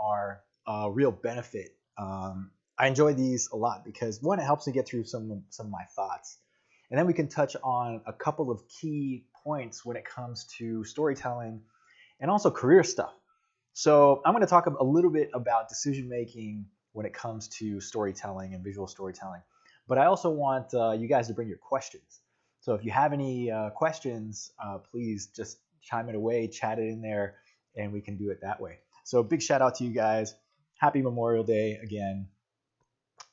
are a real benefit. I enjoy these a lot because one, it helps me get through some of my thoughts, and then we can touch on a couple of key points when it comes to storytelling and also career stuff. So I'm going to talk a little bit about decision making when it comes to storytelling and visual storytelling. But I also want you guys to bring your questions. So if you have any questions, please just chime it away, chat it in there, and we can do it that way. So big shout out to you guys. Happy Memorial Day again.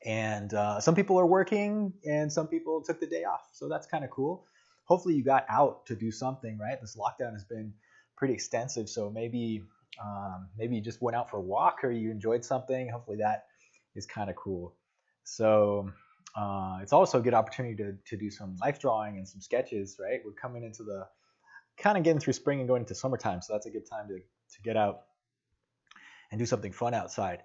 And some people are working and some people took the day off. So that's kind of cool. Hopefully you got out to do something, right? This lockdown has been pretty extensive. So maybe you just went out for a walk or you enjoyed something. Hopefully that is kind of cool. So it's also a good opportunity to do some life drawing and some sketches, right? We're coming into the kind of getting through spring and going into summertime. So that's a good time to get out and do something fun outside.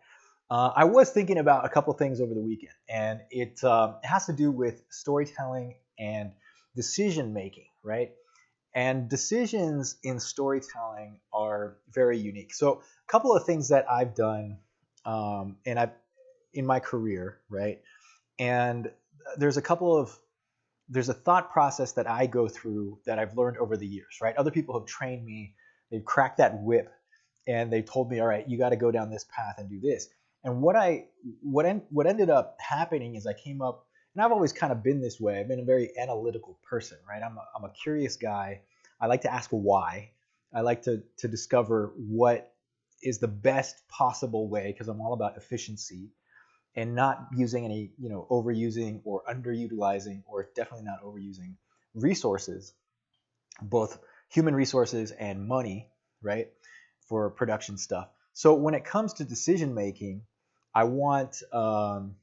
I was thinking about a couple things over the weekend, and it has to do with storytelling and decision making, right? And decisions in storytelling are very unique. So a couple of things that I've done in my career, right? And there's a thought process that I go through that I've learned over the years, right? Other people have trained me, they've cracked that whip, and they told me, all right, you got to go down this path and do this. And what ended up happening is I came up, and I've always kind of been this way. I've been a very analytical person, right? I'm a curious guy. I like to ask why. I like to discover what is the best possible way, because I'm all about efficiency and not using any, overusing or underutilizing, or definitely not overusing resources, both human resources and money, right, for production stuff. So when it comes to decision making, I want to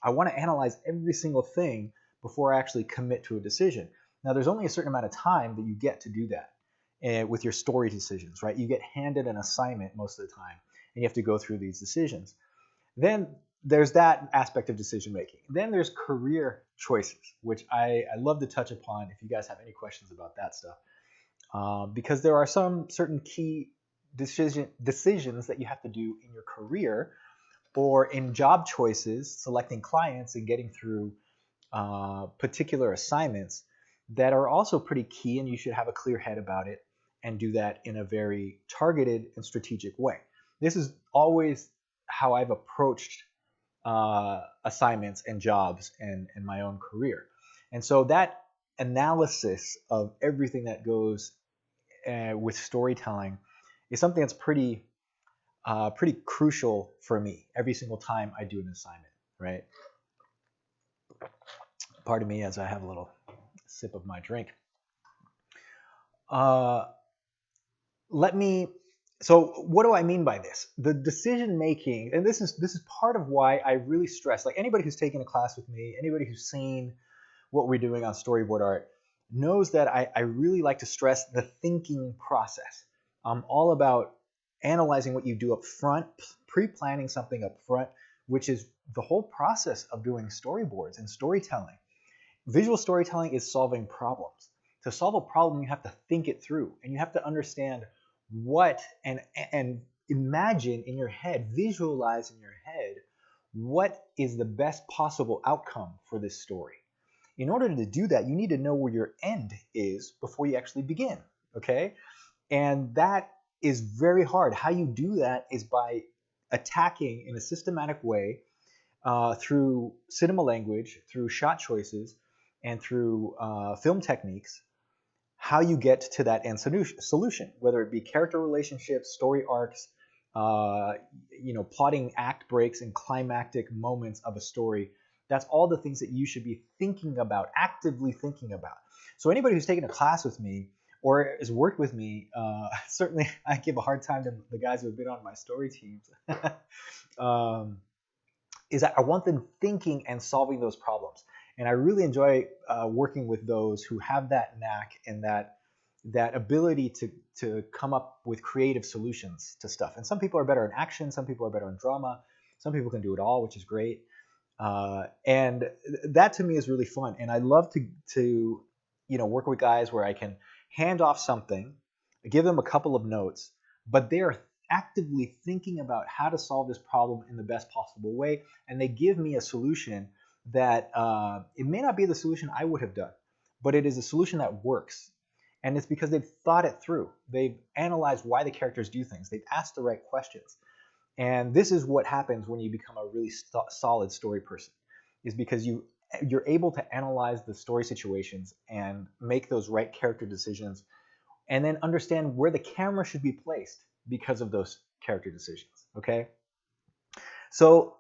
analyze every single thing before I actually commit to a decision. Now, there's only a certain amount of time that you get to do that with your story decisions, right? You get handed an assignment most of the time, and you have to go through these decisions. Then there's that aspect of decision making. Then there's career choices, which I love to touch upon if you guys have any questions about that stuff, because there are some certain key decisions that you have to do in your career or in job choices, selecting clients and getting through particular assignments that are also pretty key, and you should have a clear head about it and do that in a very targeted and strategic way. This is always how I've approached assignments and jobs and my own career. And so that analysis of everything that goes with storytelling is something that's pretty crucial for me every single time I do an assignment, right? Pardon me as I have a little sip of my drink. So what do I mean by this? The decision making, and this is part of why I really stress, like anybody who's taken a class with me, anybody who's seen what we're doing on Storyboard Art knows that I really like to stress the thinking process. I'm all about analyzing what you do up front, pre-planning something up front, which is the whole process of doing storyboards and storytelling. Visual storytelling is solving problems. To solve a problem, you have to think it through, and you have to understand what and imagine in your head, visualize in your head what is the best possible outcome for this story. In order to do that, you need to know where your end is before you actually begin, okay? And that is very hard. How you do that is by attacking in a systematic way through cinema language, through shot choices, and through film techniques, how you get to that end solution, whether it be character relationships, story arcs, plotting act breaks and climactic moments of a story. That's all the things that you should be thinking about, actively thinking about. So anybody who's taken a class with me or has worked with me, certainly I give a hard time to the guys who have been on my story teams, is that I want them thinking and solving those problems. And I really enjoy working with those who have that knack and that ability to come up with creative solutions to stuff. And some people are better in action, some people are better in drama, some people can do it all, which is great. And that to me is really fun. And I love to work with guys where I can hand off something, give them a couple of notes, but they are actively thinking about how to solve this problem in the best possible way, and they give me a solution that it may not be the solution I would have done, but it is a solution that works. And it's because they've thought it through. They've analyzed why the characters do things. They've asked the right questions. And this is what happens when you become a really solid story person, is because you're able to analyze the story situations and make those right character decisions, and then understand where the camera should be placed because of those character decisions. Okay, so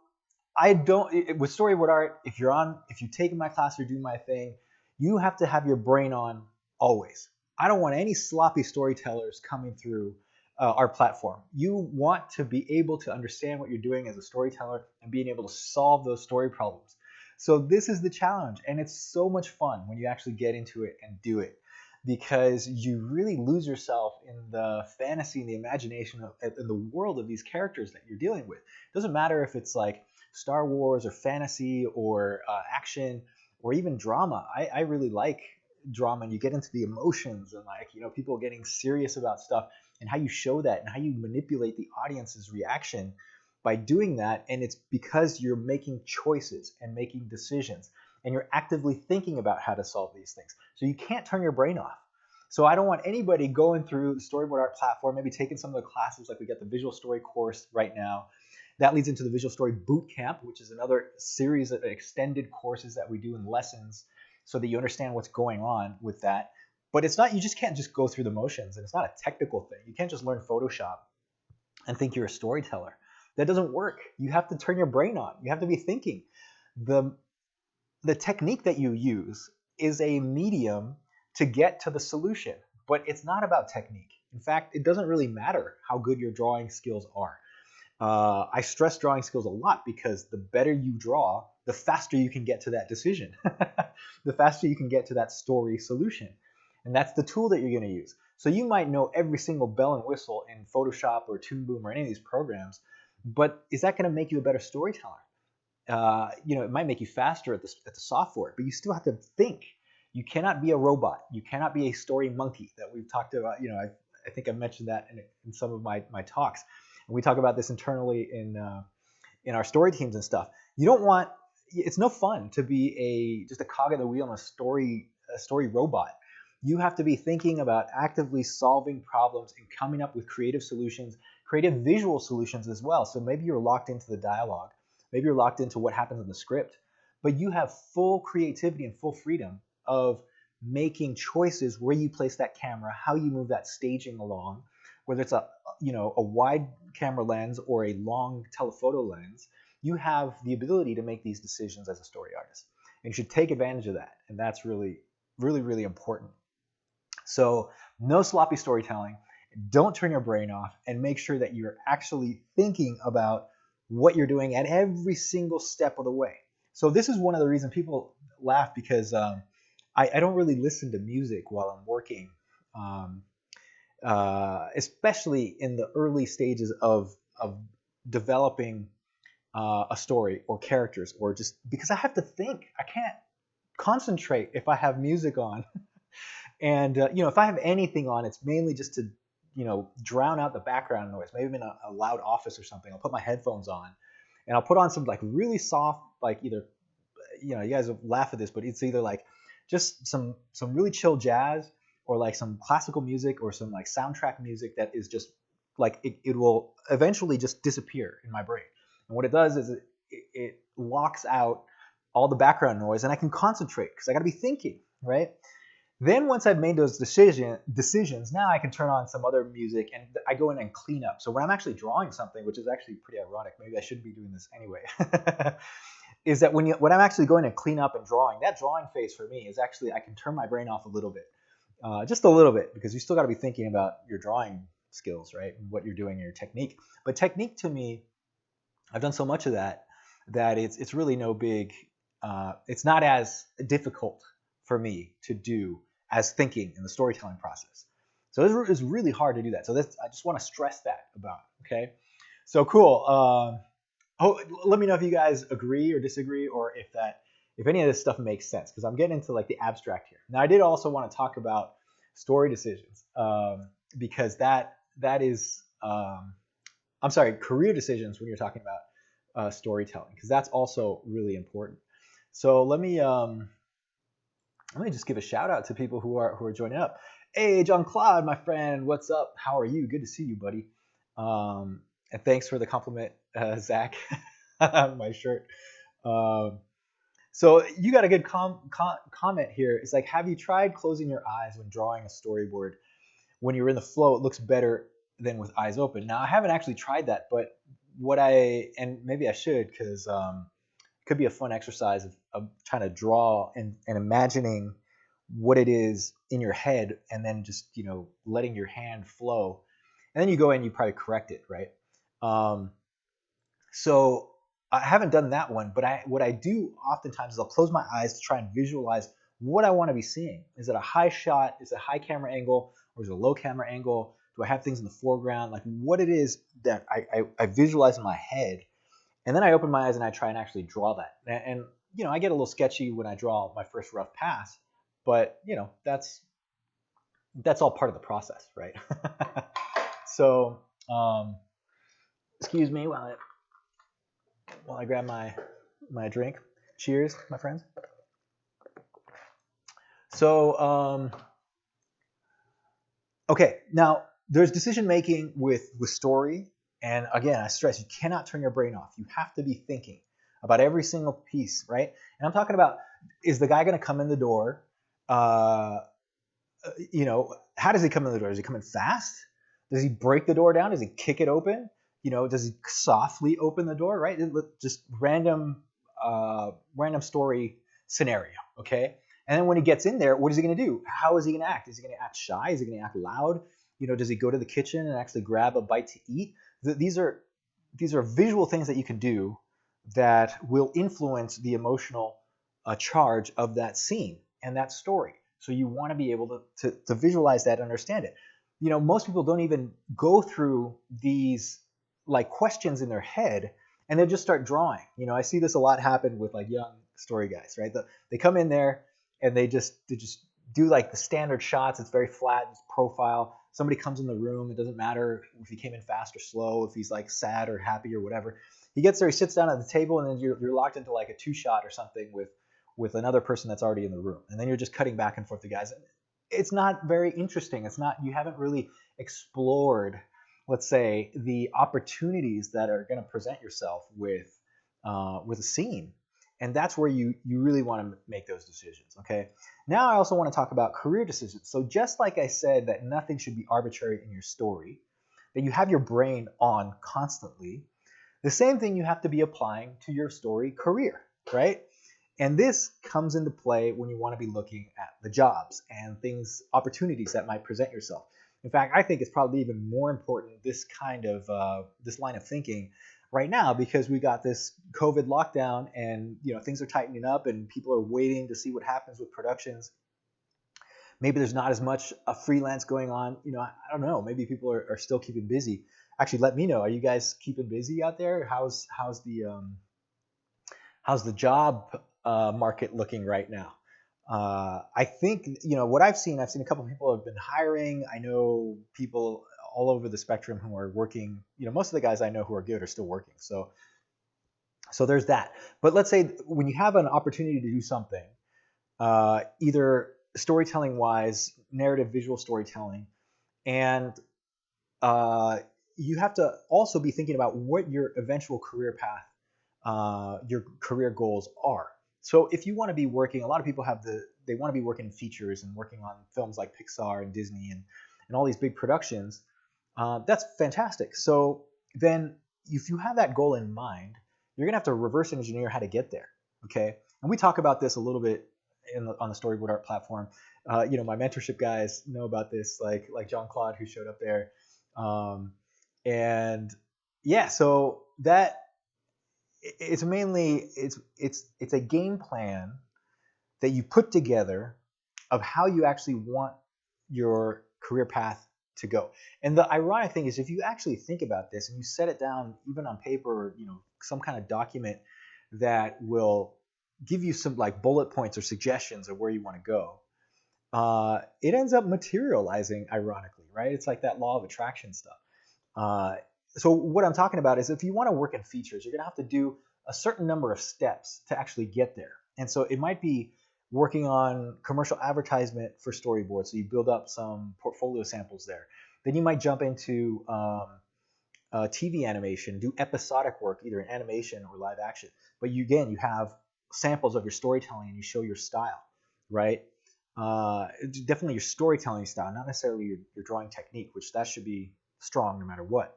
I don't with storyboard art. If you take my class or do my thing, you have to have your brain on always. I don't want any sloppy storytellers coming through our platform. You want to be able to understand what you're doing as a storyteller and being able to solve those story problems. So this is the challenge, and it's so much fun when you actually get into it and do it, because you really lose yourself in the fantasy and the imagination in the world of these characters that you're dealing with. It doesn't matter if it's like Star Wars or fantasy or action or even drama. I really like drama, and you get into the emotions and, like, people getting serious about stuff, and how you show that and how you manipulate the audience's reaction by doing that. And it's because you're making choices and making decisions, and you're actively thinking about how to solve these things. So you can't turn your brain off. So I don't want anybody going through the Storyboard Art platform, maybe taking some of the classes, like we got the Visual Story course right now. That leads into the Visual Story Boot Camp, which is another series of extended courses that we do in lessons so that you understand what's going on with that. But it's not, you just can't just go through the motions, and it's not a technical thing. You can't just learn Photoshop and think you're a storyteller. That doesn't work. You have to turn your brain on. You have to be thinking. The technique that you use is a medium to get to the solution, but it's not about technique. In fact, it doesn't really matter how good your drawing skills are. I stress drawing skills a lot, because the better you draw, the faster you can get to that decision. The faster you can get to that story solution. And that's the tool that you're going to use. So you might know every single bell and whistle in Photoshop or Toon Boom or any of these programs, but is that going to make you a better storyteller? It might make you faster at the software, but you still have to think. You cannot be a robot. You cannot be a story monkey that we've talked about. I think I mentioned that in some of my talks. And we talk about this internally in our story teams and stuff. You don't want. It's no fun to be just a cog in the wheel in a story robot. You have to be thinking about actively solving problems and coming up with creative solutions, creative visual solutions as well. So maybe you're locked into the dialogue. Maybe you're locked into what happens in the script, but you have full creativity and full freedom of making choices where you place that camera, how you move that staging along, whether it's a wide camera lens or a long telephoto lens. You have the ability to make these decisions as a story artist, and you should take advantage of that. And that's really, really, really important. So no sloppy storytelling. Don't turn your brain off, and make sure that you're actually thinking about what you're doing at every single step of the way. So this is one of the reasons people laugh, because I don't really listen to music while I'm working, especially in the early stages of developing a story or characters, or just because I have to think. I can't concentrate if I have music on. And if I have anything on, it's mainly just to drown out the background noise. Maybe I'm in a loud office or something. I'll put my headphones on, and I'll put on some like really soft, like either, you guys will laugh at this, but it's either like just some really chill jazz, or like some classical music, or some like soundtrack music that is just like it will eventually just disappear in my brain. And what it does is it locks out all the background noise, and I can concentrate because I got to be thinking, right? Then once I've made those decisions, now I can turn on some other music, and I go in and clean up. So when I'm actually drawing something, which is actually pretty ironic, maybe I shouldn't be doing this anyway, is that when I'm actually going to clean up and drawing, that drawing phase for me is actually, I can turn my brain off a little bit, just a little bit, because you still got to be thinking about your drawing skills, right, and what you're doing and your technique. But technique to me, I've done so much of that it's really no big. It's not as difficult for me to do as thinking in the storytelling process. So it's really hard to do that. So I just want to stress that about it, okay? So cool. Let me know if you guys agree or disagree, or if any of this stuff makes sense, because I'm getting into like the abstract here. Now, I did also want to talk about story decisions, because that is I'm sorry, career decisions when you're talking about storytelling, because that's also really important. So let me just give a shout out to people who are joining up. Hey, John Claude, my friend, what's up? How are you? Good to see you, buddy. And thanks for the compliment, Zach, on my shirt. Um, so you got a good comment here. It's like, have you tried closing your eyes when drawing a storyboard? When you're in the flow, it looks better than with eyes open. Now, I haven't actually tried that, but and maybe I should, because it could be a fun exercise of trying to draw and imagining what it is in your head, and then just, letting your hand flow. And then you go in and you probably correct it, right? Um, so I haven't done that one, but what I do oftentimes is I'll close my eyes to try and visualize what I want to be seeing. Is it a high shot? Is it a high camera angle? Or is it a low camera angle? Do I have things in the foreground? Like what it is that I visualize in my head. And then I open my eyes and I try and actually draw that. And I get a little sketchy when I draw my first rough pass, but that's all part of the process, right? So, excuse me while I grab my drink. Cheers, my friends. So, okay, now there's decision making with story, and again, I stress, you cannot turn your brain off. You have to be thinking about every single piece, right? And I'm talking about, is the guy going to come in the door? How does he come in the door? Does he come in fast? Does he break the door down? Does he kick it open? Does he softly open the door? Right? Just random story scenario. Okay. And then when he gets in there, what is he going to do? How is he going to act? Is he going to act shy? Is he going to act loud? Does he go to the kitchen and actually grab a bite to eat? These are visual things that you can do that will influence the emotional charge of that scene and that story. So you want to be able to visualize that and understand it. Most people don't even go through these like questions in their head, and they just start drawing. I see this a lot happen with like young story guys, right? They come in there and they just do like the standard shots. It's very flat, it's profile. Somebody comes in the room. It doesn't matter if he came in fast or slow, if he's like sad or happy or whatever. He gets there, he sits down at the table, and then you're locked into like a two shot or something with another person that's already in the room. And then you're just cutting back and forth to guys. It's not very interesting. You haven't really explored, let's say, the opportunities that are going to present yourself with a scene. And that's where you really want to make those decisions, okay? Now I also want to talk about career decisions. So just like I said that nothing should be arbitrary in your story, that you have your brain on constantly, the same thing you have to be applying to your story career, right? And this comes into play when you want to be looking at the jobs and opportunities that might present yourself. In fact, I think it's probably even more important, this line of thinking right now, because we got this COVID lockdown, and things are tightening up and people are waiting to see what happens with productions. Maybe there's not as much freelance going on. I don't know. Maybe people are still keeping busy. Actually, let me know. Are you guys keeping busy out there? How's the job market looking right now? I think what I've seen a couple of people have been hiring. I know people all over the spectrum who are working. Most of the guys I know who are good are still working. So there's that. But let's say when you have an opportunity to do something, either storytelling wise, narrative visual storytelling, and you have to also be thinking about what your eventual career path, your career goals are. So if you want to be working, a lot of people they want to be working in features and working on films like Pixar and Disney and all these big productions. That's fantastic. So then if you have that goal in mind, you're going to have to reverse engineer how to get there. Okay. And we talk about this a little bit on the Storyboard Art platform. My mentorship guys know about this, like John Claude, who showed up there. And yeah, so that it's mainly it's a game plan that you put together of how you actually want your career path to go. And the ironic thing is, if you actually think about this and you set it down even on paper, or some kind of document that will give you some like bullet points or suggestions of where you want to go, it ends up materializing, ironically, right? It's like that law of attraction stuff. So what I'm talking about is if you want to work in features, you're going to have to do a certain number of steps to actually get there. And so it might be working on commercial advertisement for storyboard. So you build up some portfolio samples there. Then you might jump into TV animation, do episodic work, either in animation or live action. But you have samples of your storytelling and you show your style, right? Definitely your storytelling style, not necessarily your drawing technique, which that should be strong no matter what.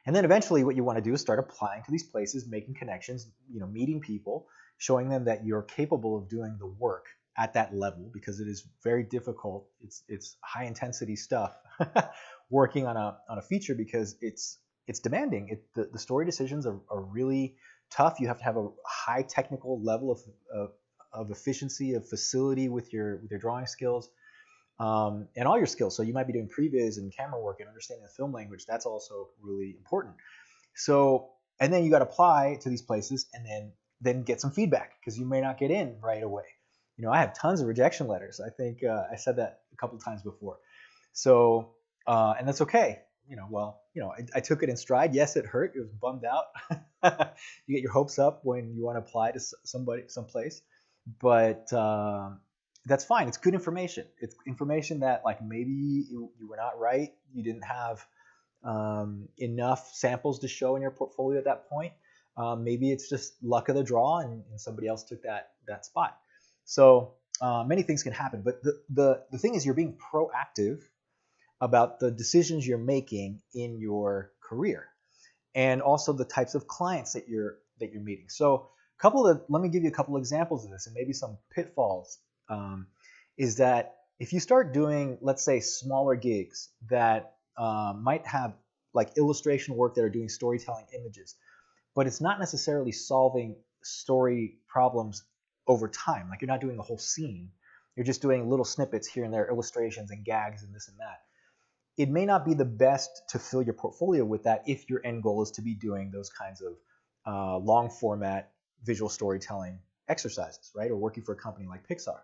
And then eventually what you want to do is start applying to these places, making connections, meeting people, showing them that you're capable of doing the work at that level, because it is very difficult. It's high intensity stuff working on a feature, because it's demanding. The story decisions are really tough. You have to have a high technical level of efficiency, of facility with your drawing skills. And all your skills. So you might be doing previs and camera work and understanding the film language. That's also really important. So, and then you got to apply to these places and then get some feedback, because you may not get in right away. I have tons of rejection letters. I think I said that a couple of times before. So, and that's okay. I took it in stride. Yes, it hurt. It was bummed out. You get your hopes up when you want to apply to someplace, but that's fine. It's good information. It's information that, like, maybe you were not right. You didn't have enough samples to show in your portfolio at that point. Maybe it's just luck of the draw, and somebody else took that spot. So many things can happen. But the thing is, you're being proactive about the decisions you're making in your career, and also the types of clients that you're meeting. So let me give you a couple examples of this, and maybe some pitfalls. Is that if you start doing, let's say, smaller gigs that might have like illustration work that are doing storytelling images, but it's not necessarily solving story problems over time. Like, you're not doing the whole scene. You're just doing little snippets here and there, illustrations and gags and this and that. It may not be the best to fill your portfolio with that if your end goal is to be doing those kinds of long format visual storytelling exercises, right? Or working for a company like Pixar.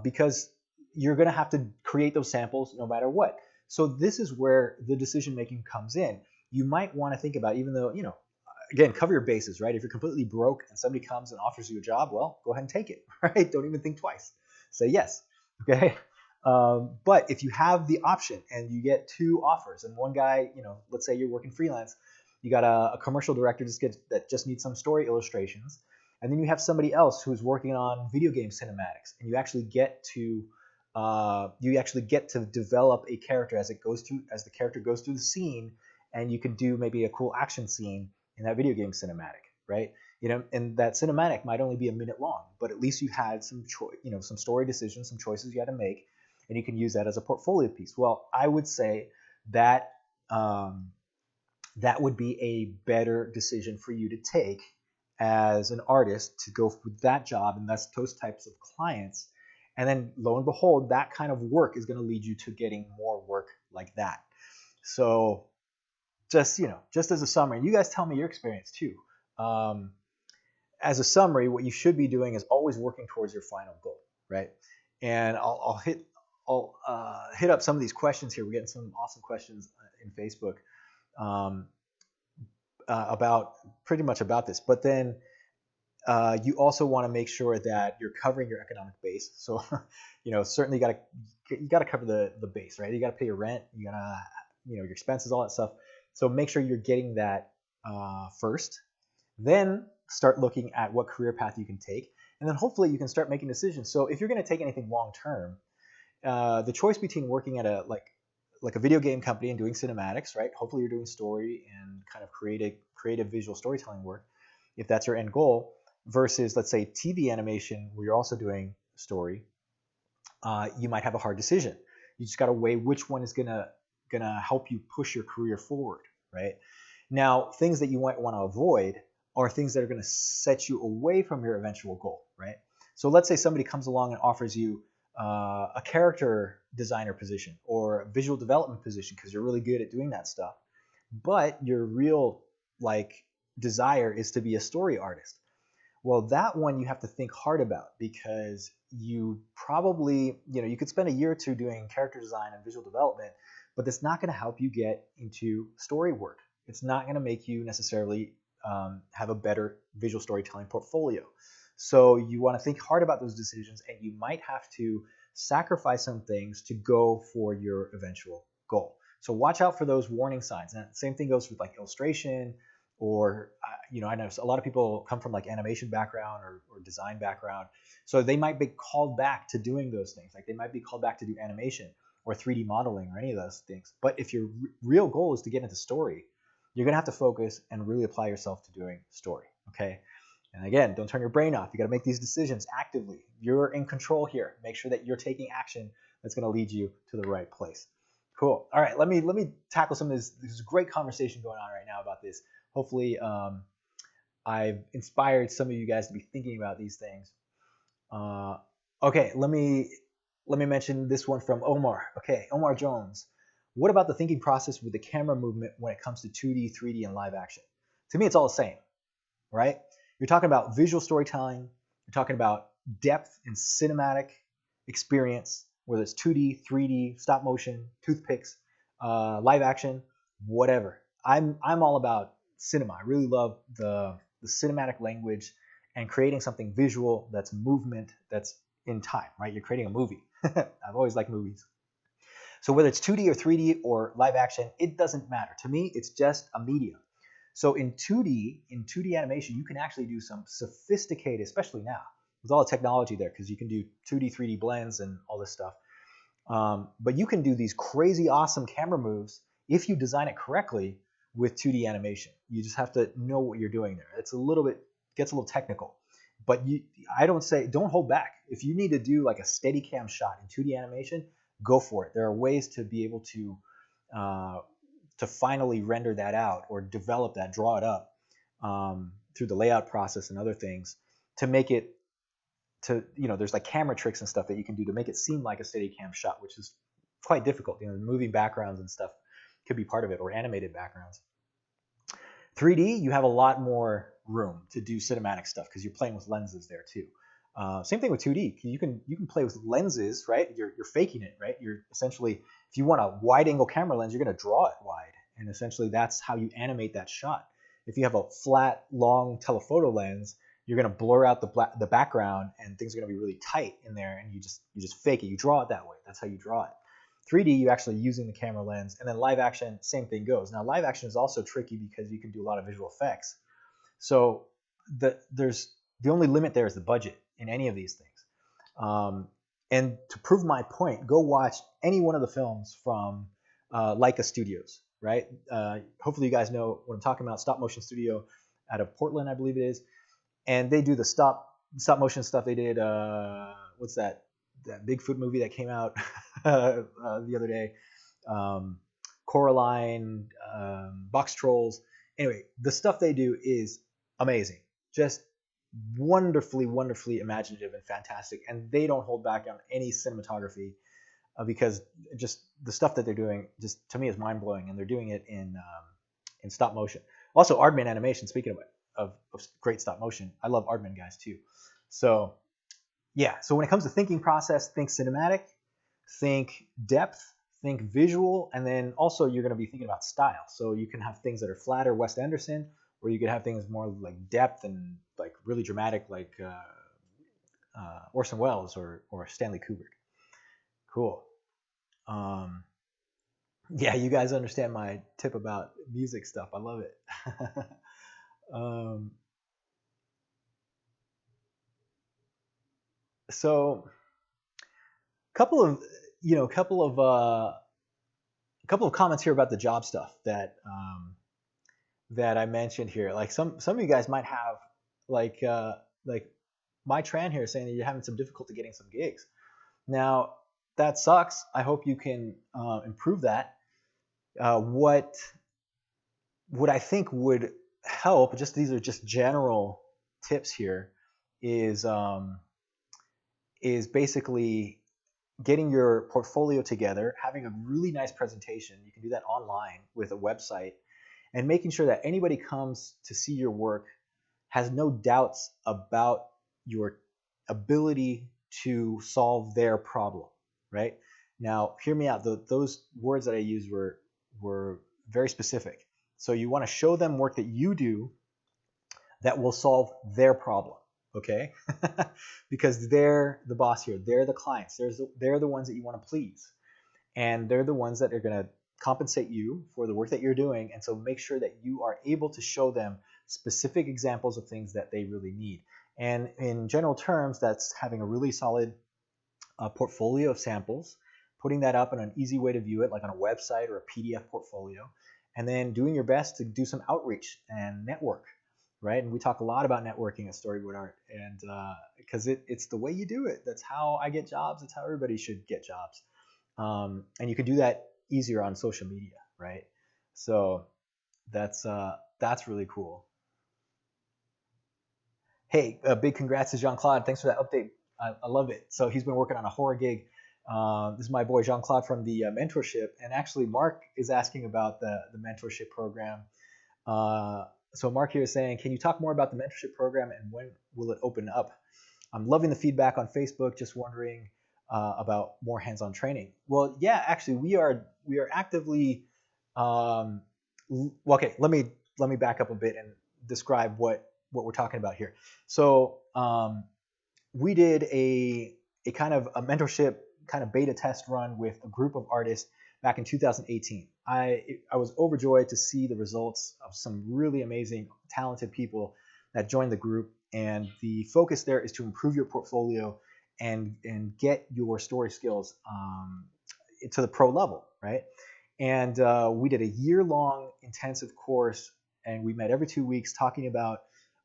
Because you're going to have to create those samples no matter what. So this is where the decision making comes in. You might want to think about, even though, again, cover your bases, right? If you're completely broke and somebody comes and offers you a job, well, go ahead and take it, right? Don't even think twice. Say yes, okay? But if you have the option and you get two offers, and one guy, let's say you're working freelance, you got a commercial director that just needs some story illustrations. And then you have somebody else who's working on video game cinematics, and you actually get to develop a character as the character goes through the scene, and you can do maybe a cool action scene in that video game cinematic, right? And that cinematic might only be a minute long, but at least you had some some story decisions, some choices you had to make, and you can use that as a portfolio piece. Well, I would say that that would be a better decision for you to take as an artist, to go with that job, and that's those types of clients. And then lo and behold, that kind of work is going to lead you to getting more work like that. So just as a summary, you guys tell me your experience too. As a summary, what you should be doing is always working towards your final goal, right? And I'll hit up some of these questions here. We're getting some awesome questions in Facebook about pretty much about this. But then you also want to make sure that you're covering your economic base. So certainly you gotta cover the base, right? You gotta pay your rent, you gotta your expenses, all that stuff. So make sure you're getting that first. Then start looking at what career path you can take, and then hopefully you can start making decisions. So if you're going to take anything long term, the choice between working at a video game company and doing cinematics, right? Hopefully you're doing story and kind of creative visual storytelling work, if that's your end goal, versus, let's say, TV animation where you're also doing story. You might have a hard decision. You just got to weigh which one is gonna help you push your career forward, right? Now, things that you might want to avoid are things that are going to set you away from your eventual goal, right? So let's say somebody comes along and offers you a character designer position or a visual development position because you're really good at doing that stuff, but your real desire is to be a story artist. Well, that one you have to think hard about, because you probably, you could spend a year or two doing character design and visual development, but that's not going to help you get into story work. It's not going to make you necessarily have a better visual storytelling portfolio. So you want to think hard about those decisions, and you might have to sacrifice some things to go for your eventual goal. So watch out for those warning signs. And same thing goes with like illustration, or I know a lot of people come from like animation background or design background, so they might be called back to doing those things. Like they might be called back to do animation or 3D modeling or any of those things. But if your real goal is to get into story, you're gonna have to focus and really apply yourself to doing story. Okay. And again, don't turn your brain off. You got to make these decisions actively. You're in control here. Make sure that you're taking action that's going to lead you to the right place. Cool. All right, let me tackle some of this. There's a great conversation going on right now about this. Hopefully, I've inspired some of you guys to be thinking about these things. Okay, let me mention this one from Omar. Okay, Omar Jones. What about the thinking process with the camera movement when it comes to 2D, 3D, and live action? To me, it's all the same, right? You're talking about visual storytelling. You're talking about depth and cinematic experience, whether it's 2D, 3D, stop motion, toothpicks, live action, whatever. I'm all about cinema. I really love the cinematic language and creating something visual that's movement, that's in time, right? You're creating a movie. I've always liked movies. So whether it's 2D or 3D or live action, it doesn't matter. To me, it's just a medium. So in 2D animation, you can actually do some sophisticated, especially now, with all the technology there, because you can do 2D, 3D blends and all this stuff. But you can do these crazy awesome camera moves if you design it correctly with 2D animation. You just have to know what you're doing there. It's gets a little technical. But don't hold back. If you need to do like a steady cam shot in 2D animation, go for it. There are ways to be able to finally render that out or develop that, draw it up through the layout process and other things to make it there's like camera tricks and stuff that you can do to make it seem like a steady cam shot, which is quite difficult. Moving backgrounds and stuff could be part of it, or animated backgrounds. 3D, you have a lot more room to do cinematic stuff because you're playing with lenses there too. Same thing with 2D. You can play with lenses, right? You're faking it, right? You're essentially, if you want a wide angle camera lens, you're going to draw it wide, and essentially that's how you animate that shot. If you have a flat, long telephoto lens, you're going to blur out the background, and things are going to be really tight in there, and you just fake it. You draw it that way. That's how you draw it. 3D, you're actually using the camera lens, and then live action, same thing goes. Now, live action is also tricky because you can do a lot of visual effects. So the only limit there is the budget in any of these things. And to prove my point, go watch any one of the films from Leica Studios, right? Hopefully you guys know what I'm talking about. Stop motion studio out of Portland, I believe it is. And they do the stop motion stuff. They did, what's that Bigfoot movie that came out the other day? Coraline, Box Trolls. Anyway, the stuff they do is amazing. Just wonderfully imaginative and fantastic. And they don't hold back on any cinematography because just the stuff that they're doing just to me is mind-blowing. And they're doing it in stop motion. Also, Aardman Animation, speaking of great stop motion, I love Aardman guys too. So yeah, so when it comes to thinking process, think cinematic, think depth, think visual, and then also you're going to be thinking about style. So you can have things that are flatter, Wes Anderson, or you could have things more like depth and like really dramatic, like Orson Welles or Stanley Kubrick. Cool. Yeah, you guys understand my tip about music stuff. I love it. So couple of comments here about the job stuff that I mentioned here. Like some of you guys might have like my Tran here saying that you're having some difficulty getting some gigs. Now that sucks. I hope you can improve that. What I think would help, these are just general tips here, is basically getting your portfolio together, having a really nice presentation. You can do that online with a website, and making sure that anybody comes to see your work has no doubts about your ability to solve their problem, right? Now, hear me out. Those words that I used were very specific. So you want to show them work that you do that will solve their problem, okay? Because they're the boss here. They're the clients. They're the ones that you want to please. And they're the ones that are going to compensate you for the work that you're doing. And so make sure that you are able to show them specific examples of things that they really need. And in general terms, that's having a really solid portfolio of samples, putting that up in an easy way to view it, like on a website or a PDF portfolio, and then doing your best to do some outreach and network, right? And we talk a lot about networking at Storyboard Art, and because it's the way you do it. That's how I get jobs. That's how everybody should get jobs. And you can do that easier on social media, right? So that's really cool. Hey, big congrats to Jean-Claude. Thanks for that update. I love it. So he's been working on a horror gig. This is my boy Jean-Claude from the Mentorship. And actually, Mark is asking about the Mentorship program. So Mark here is saying, can you talk more about the Mentorship program and when will it open up? I'm loving the feedback on Facebook. Just wondering about more hands-on training. Well, yeah, actually, we are actively. Okay, let me back up a bit and describe what we're talking about here. So we did a kind of a mentorship kind of beta test run with a group of artists back in 2018. I was overjoyed to see the results of some really amazing, talented people that joined the group. And the focus there is to improve your portfolio and get your story skills to the pro level, right? And we did a year-long intensive course, and we met every 2 weeks talking about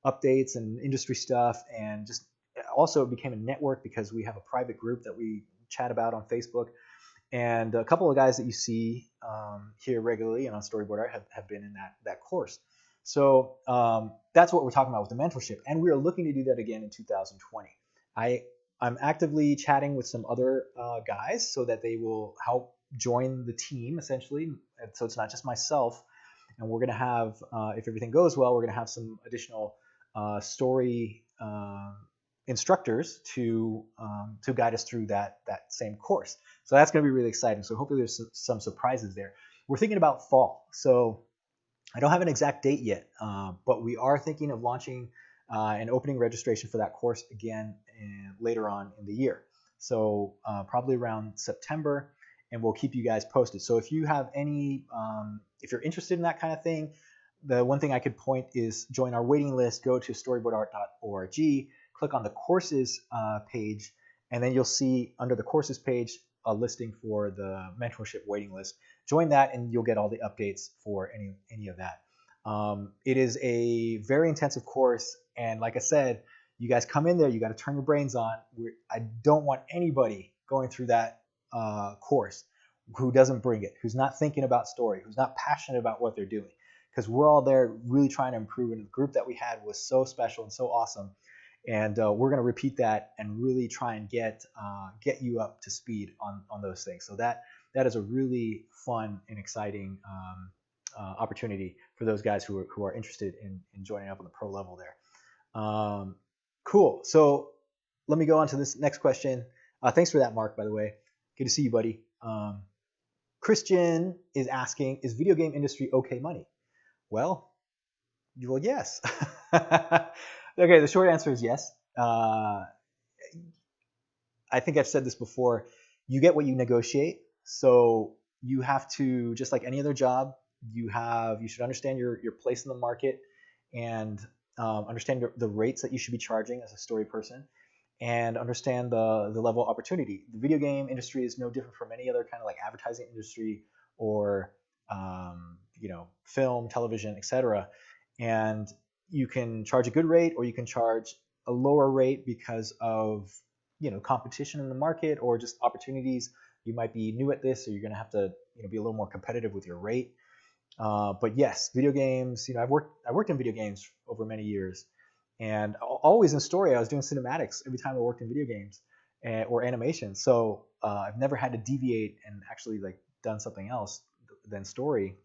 updates and industry stuff, and just also it became a network because we have a private group that we chat about on Facebook. And a couple of guys that you see here regularly and on Storyboard Art have been in that course. So that's what we're talking about with the mentorship. And we are looking to do that again in 2020. I'm actively chatting with some other guys so that they will help join the team, essentially. So it's not just myself. And we're going to have, if everything goes well, we're going to have some additional story instructors to guide us through that same course. So that's going to be really exciting. So hopefully there's some surprises there. We're thinking about fall. So I don't have an exact date yet, but we are thinking of launching and opening registration for that course again later on in the year. So probably around September, and we'll keep you guys posted. So if you have any, if you're interested in that kind of thing, the one thing I could point is join our waiting list. Go to storyboardart.org, click on the courses page, and then you'll see under the courses page a listing for the mentorship waiting list. Join that, and you'll get all the updates for any of that. It is a very intensive course, and like I said, you guys come in there, you got to turn your brains on. I don't want anybody going through that course who doesn't bring it, who's not thinking about story, who's not passionate about what they're doing, because we're all there really trying to improve. And the group that we had was so special and so awesome, and we're going to repeat that and really try and get you up to speed on those things. So that is a really fun and exciting opportunity for those guys who are interested in joining up on the pro level there. Cool. So let me go on to this next question. Thanks for that, Mark, by the way. Good to see you, buddy. Christian is asking, is video game industry okay money? Well, yes. Okay, the short answer is yes. I think I've said this before. You get what you negotiate. So you have to, just like any other job, you should understand your place in the market and understand the rates that you should be charging as a story person, and understand the level of opportunity. The video game industry is no different from any other kind of like advertising industry or film, television, etc. And you can charge a good rate, or you can charge a lower rate because of competition in the market or just opportunities. You might be new at this, so you're going to have to be a little more competitive with your rate. But yes, video games. I worked in video games over many years, and always in story. I was doing cinematics every time I worked in video games or animation. So I've never had to deviate and actually like done something else than story.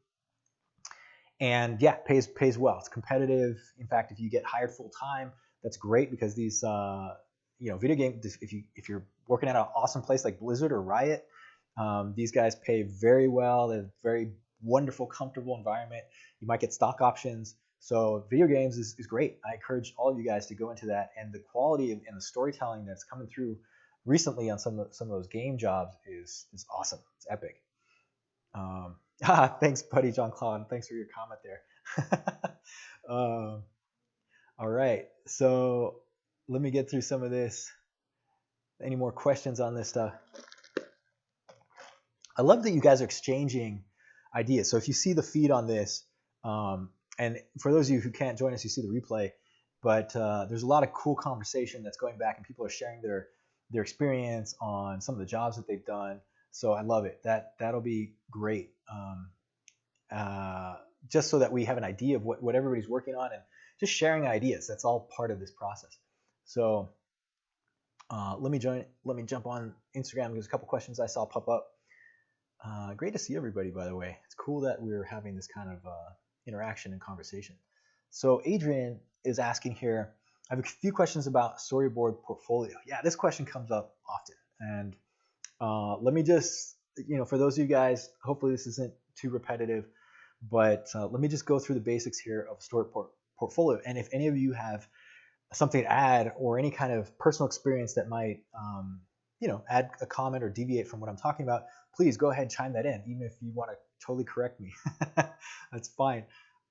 And yeah, pays well. It's competitive. In fact, if you get hired full time, that's great, because these video games. If you're working at an awesome place like Blizzard or Riot, These guys pay very well. They're very wonderful, comfortable environment. You might get stock options. So video games is great. I encourage all of you guys to go into that. And the quality and the storytelling that's coming through recently on some of those game jobs is awesome. It's epic. Thanks, buddy, John Claude. Thanks for your comment there. All right. So let me get through some of this. Any more questions on this stuff? I love that you guys are exchanging ideas. So if you see the feed on this, and for those of you who can't join us, you see the replay, but there's a lot of cool conversation that's going back, and people are sharing their experience on some of the jobs that they've done. So I love it. That'll be great. Just so that we have an idea of what everybody's working on, and just sharing ideas. That's all part of this process. So let me jump on Instagram. There's a couple questions I saw pop up. Great to see everybody, by the way. It's cool that we're having this kind of interaction and conversation. So Adrian is asking here, I have a few questions about storyboard portfolio. Yeah, this question comes up often. And let me just, for those of you guys, hopefully this isn't too repetitive, but let me just go through the basics here of storyboard portfolio. And if any of you have something to add or any kind of personal experience that might add a comment or deviate from what I'm talking about, please go ahead and chime that in, even if you want to totally correct me. That's fine.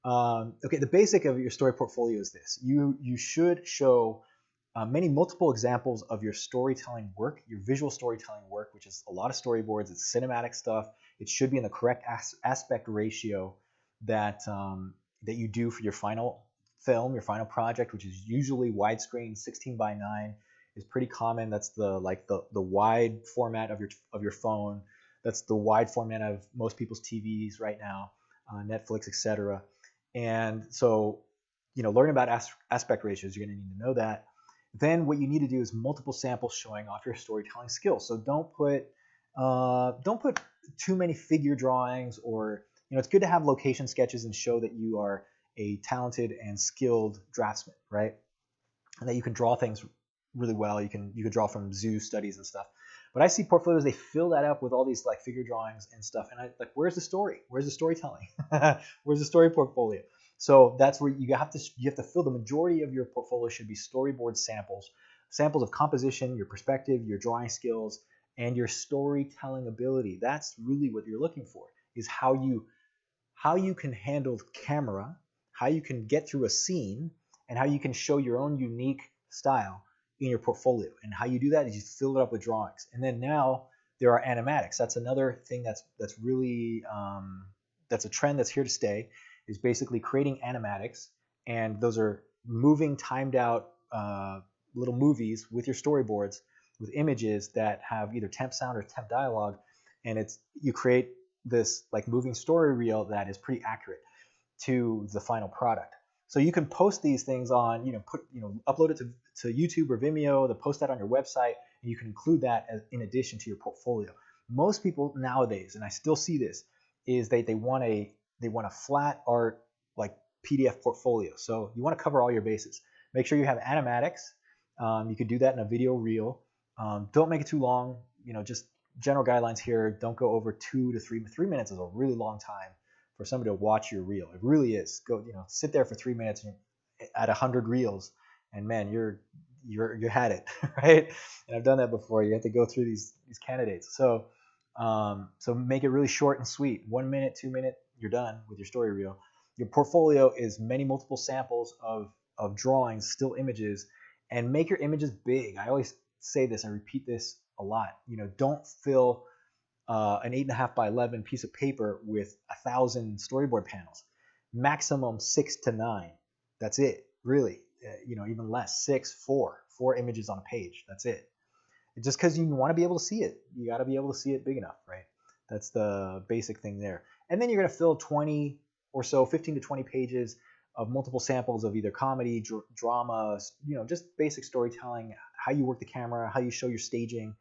Okay, the basic of your story portfolio is this. You should show multiple examples of your storytelling work, your visual storytelling work, which is a lot of storyboards. It's cinematic stuff. It should be in the correct aspect ratio that you do for your final film, your final project, which is usually widescreen. 16:9 is pretty common. That's the wide format of your phone. That's the wide format of most people's TVs right now, Netflix, etc. And so, learn about aspect ratios. You're going to need to know that. Then what you need to do is multiple samples showing off your storytelling skills. So don't put too many figure drawings, or it's good to have location sketches and show that you are a talented and skilled draftsman, right? And that you can draw things really well. You can draw from zoo studies and stuff. But I see portfolios, they fill that up with all these like figure drawings and stuff. And where's the story? Where's the storytelling? Where's the story portfolio? So that's where you have to fill. The majority of your portfolio should be storyboard samples of composition, your perspective, your drawing skills, and your storytelling ability. That's really what you're looking for, is how you can handle camera, how you can get through a scene, and how you can show your own unique style in your portfolio. And how you do that is you fill it up with drawings. And then now there are animatics. That's another thing that's really that's a trend that's here to stay, is basically creating animatics. And those are moving, timed out little movies with your storyboards, with images that have either temp sound or temp dialogue. And you create this like moving story reel that is pretty accurate to the final product. So you can post these things on, upload it to YouTube or Vimeo, to post that on your website, and you can include that in addition to your portfolio. Most people nowadays, and I still see this, is they want a flat art like PDF portfolio. So you want to cover all your bases. Make sure you have animatics. You could do that in a video reel. Don't make it too long. Just general guidelines here. Don't go over 2 to 3 minutes is a really long time for somebody to watch your reel. It really is. Go, sit there for 3 minutes at 100 reels, and man, you had it, right? And I've done that before. You have to go through these candidates. So make it really short and sweet. 1 minute, 2 minute, you're done with your story reel. Your portfolio is multiple samples of drawings, still images, and make your images big. I always say this, I repeat this a lot. Don't fill an 8.5 by 11 piece of paper with 1,000 storyboard panels. Maximum 6 to 9. That's it, really. Even less, 4 images on a page. That's it. Just because you want to be able to see it, you got to be able to see it big enough, right? That's the basic thing there. And then you're going to fill 20 or so, 15 to 20 pages of multiple samples of either comedy, drama, just basic storytelling, how you work the camera, how you show your staging,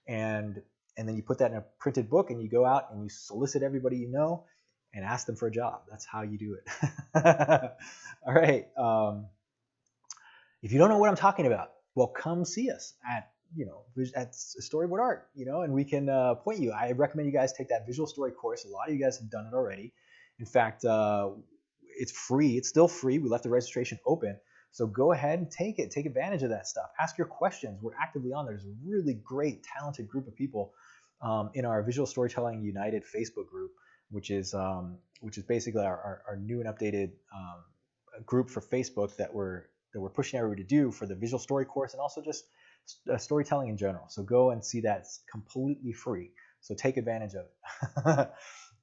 and then you put that in a printed book, and you go out and you solicit everybody you know and ask them for a job. That's how you do it. All right. If you don't know what I'm talking about, well, come see us at at Storyboard Art, and we can point you. I recommend you guys take that visual story course. A lot of you guys have done it already. In fact, it's free. It's still free. We left the registration open. So go ahead and take it. Take advantage of that stuff. Ask your questions. We're actively on. There's a really great, talented group of people in our Visual Storytelling United Facebook group, which is basically our new and updated group for Facebook that we're pushing everybody to do for the visual story course and also just storytelling in general. So go and see that. It's completely free. So take advantage of it.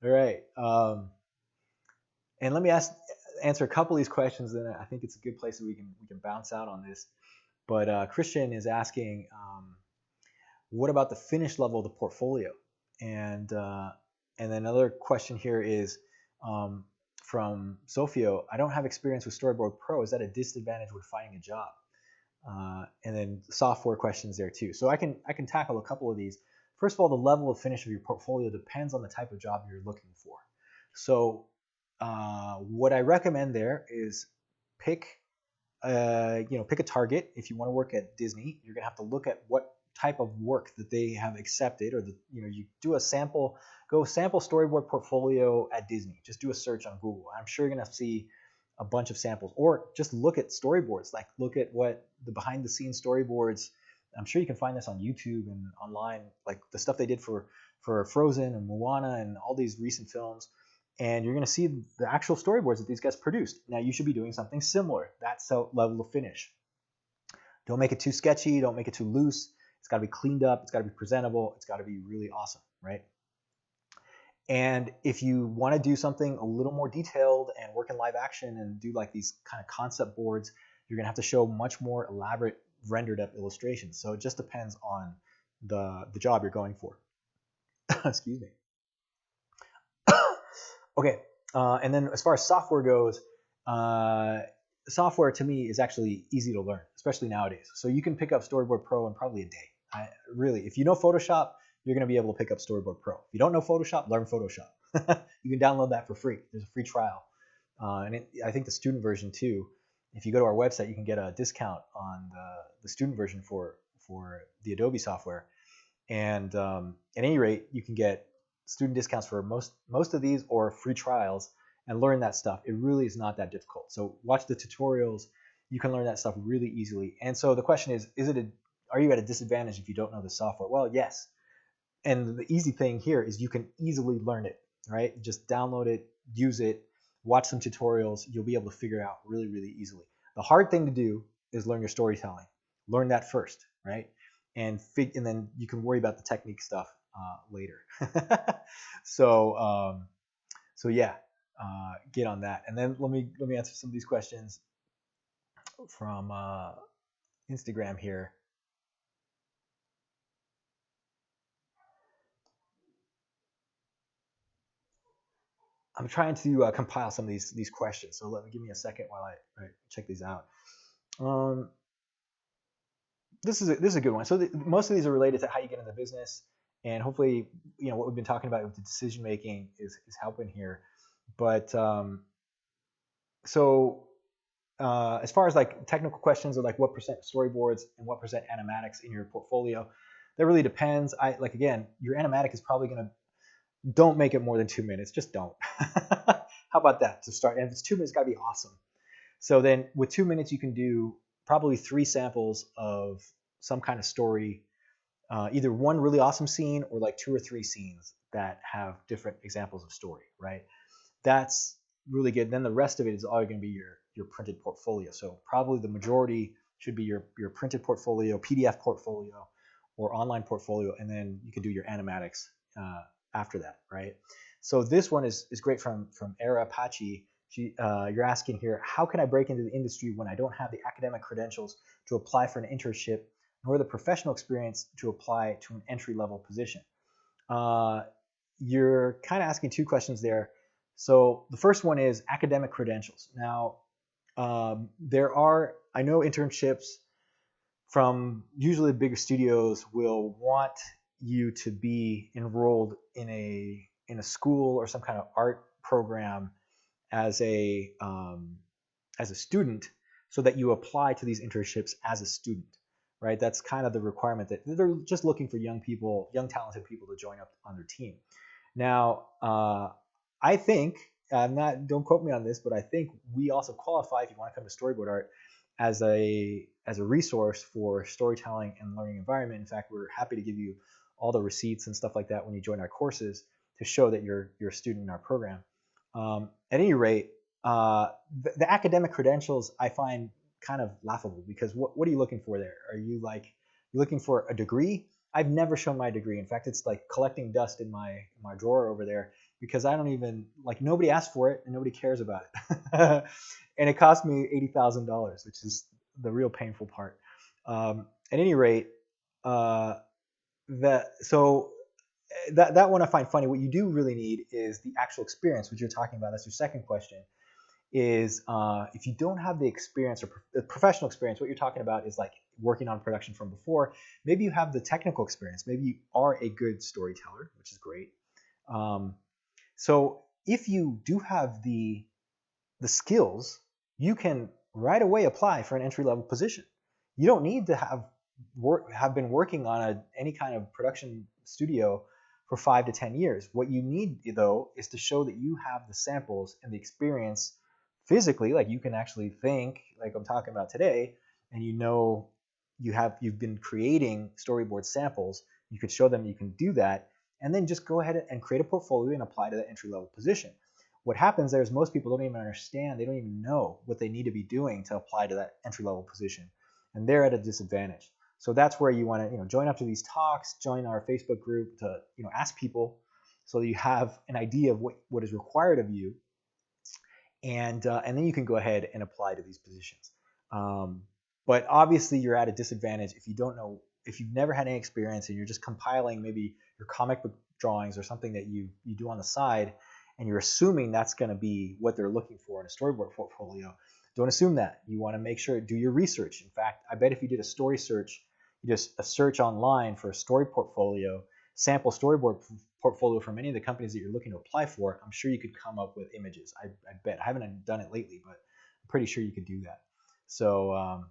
All right. And let me answer a couple of these questions, and I think it's a good place that we can bounce out on this. But Christian is asking, what about the finish level of the portfolio? And then another question here is from Sofio. I don't have experience with Storyboard Pro. Is that a disadvantage when finding a job? And then software questions there too. So I can tackle a couple of these. First of all, the level of finish of your portfolio depends on the type of job you're looking for. So what I recommend there is pick a target. If you want to work at Disney, you're gonna have to look at what type of work that they have accepted, or you do a sample storyboard portfolio at Disney. Just do a search on Google. I'm sure you're gonna see a bunch of samples, or just look at storyboards. Like look at what the behind the scenes storyboards. I'm sure you can find this on YouTube and online, like the stuff they did for Frozen and Moana and all these recent films. And you're going to see the actual storyboards that these guys produced. Now you should be doing something similar. That's the level of finish. Don't make it too sketchy. Don't make it too loose. It's got to be cleaned up. It's got to be presentable. It's got to be really awesome, right? And if you want to do something a little more detailed and work in live action and do like these kind of concept boards, you're going to have to show much more elaborate rendered up illustrations. So it just depends on the job you're going for. Excuse me. Okay, and then as far as software goes, software to me is actually easy to learn, especially nowadays. So you can pick up Storyboard Pro in probably a day. Really, if you know Photoshop, you're going to be able to pick up Storyboard Pro. If you don't know Photoshop, learn Photoshop. You can download that for free. There's a free trial. I think the student version too, if you go to our website, you can get a discount on the student version for the Adobe software. And at any rate, you can get student discounts for most of these or free trials and learn that stuff. It really is not that difficult. So watch the tutorials. You can learn that stuff really easily. And so the question is are you at a disadvantage if you don't know the software? Well, yes. And the easy thing here is you can easily learn it, right? Just download it, use it, watch some tutorials. You'll be able to figure it out really, really easily. The hard thing to do is learn your storytelling. Learn that first, right? And then you can worry about the technique stuff later. So yeah, get on that. And then let me answer some of these questions from Instagram here. I'm trying to compile some of these questions. So give me a second while I check these out. This is a good one. So most of these are related to how you get into business, and hopefully, what we've been talking about with the decision making is helping here. But as far as like technical questions of like what percent storyboards and what percent animatics in your portfolio, that really depends. Again, your animatic is probably gonna, don't make it more than 2 minutes. Just don't. How about that to start? And if it's 2 minutes, it's got to be awesome. So then with 2 minutes, you can do probably 3 samples of some kind of story, either one really awesome scene or like 2 or 3 scenes that have different examples of story, right? That's really good. Then the rest of it is all going to be your printed portfolio. So probably the majority should be your printed portfolio, PDF portfolio, or online portfolio, and then you can do your animatics after that, right? So this one is great from Era Apache. You're asking here, how can I break into the industry when I don't have the academic credentials to apply for an internship, nor the professional experience to apply to an entry-level position? You're kind of asking 2 questions there. So the first one is academic credentials. Now, I know internships from usually bigger studios will want you to be enrolled in a school or some kind of art program as a student, so that you apply to these internships as a student. right? That's kind of the requirement, that they're just looking for young people, young talented people to join up on their team. Now, I think, I'm not, don't quote me on this, but I think we also qualify, if you want to come to Storyboard Art, as a resource for storytelling and learning environment. In fact, we're happy to give you all the receipts and stuff like that when you join our courses to show that you're a student in our program. At any rate, the academic credentials I find kind of laughable, because what are you looking for there? Are you looking for a degree? I've never shown my degree. In fact, it's like collecting dust in my drawer over there, because I don't even, like, nobody asked for it and nobody cares about it. And it cost me $80,000, which is the real painful part. At any rate, so that one I find funny. What you do really need is the actual experience, which you're talking about. That's your second question. Is if you don't have the experience or professional experience, what you're talking about is like working on production from before. Maybe you have the technical experience. Maybe you are a good storyteller, which is great. So if you do have the skills, you can right away apply for an entry-level position. You don't need to have been working on any kind of production studio for 5 to 10 years. What you need, though, is to show that you have the samples and the experience physically, like you can actually think, like I'm talking about today, and you've been creating storyboard samples. You could show them you can do that, and then just go ahead and create a portfolio and apply to that entry-level position. What happens there is most people don't even understand, they don't even know what they need to be doing to apply to that entry-level position, and they're at a disadvantage. So that's where you want to, join up to these talks, join our Facebook group to, ask people, so that you have an idea of what is required of you, and then you can go ahead and apply to these positions. But obviously, you're at a disadvantage if you don't know, if you've never had any experience and you're just compiling maybe your comic book drawings or something that you do on the side, and you're assuming that's going to be what they're looking for in a storyboard portfolio. Don't assume that. You want to make sure, do your research. In fact, I bet if you did a story search, just a search online for a story portfolio, sample storyboard portfolio from any of the companies that you're looking to apply for, I'm sure you could come up with images. I bet. I haven't done it lately, but I'm pretty sure you could do that. So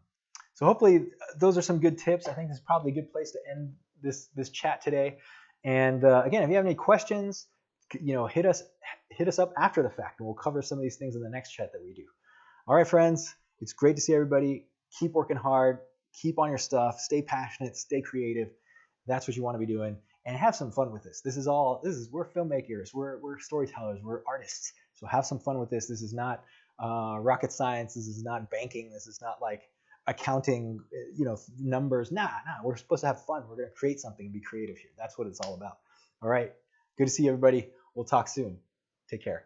hopefully those are some good tips. I think this is probably a good place to end this chat today. And again, if you have any questions, hit us up after the fact, and we'll cover some of these things in the next chat that we do. All right, friends, it's great to see everybody. Keep working hard, keep on your stuff, stay passionate, stay creative. That's what you want to be doing, and have some fun with this. We're filmmakers, we're storytellers, we're artists. So have some fun with this. This is not rocket science. This is not banking. This is not like accounting, numbers. Nah. We're supposed to have fun. We're going to create something and be creative here. That's what it's all about. All right. Good to see everybody. We'll talk soon. Take care.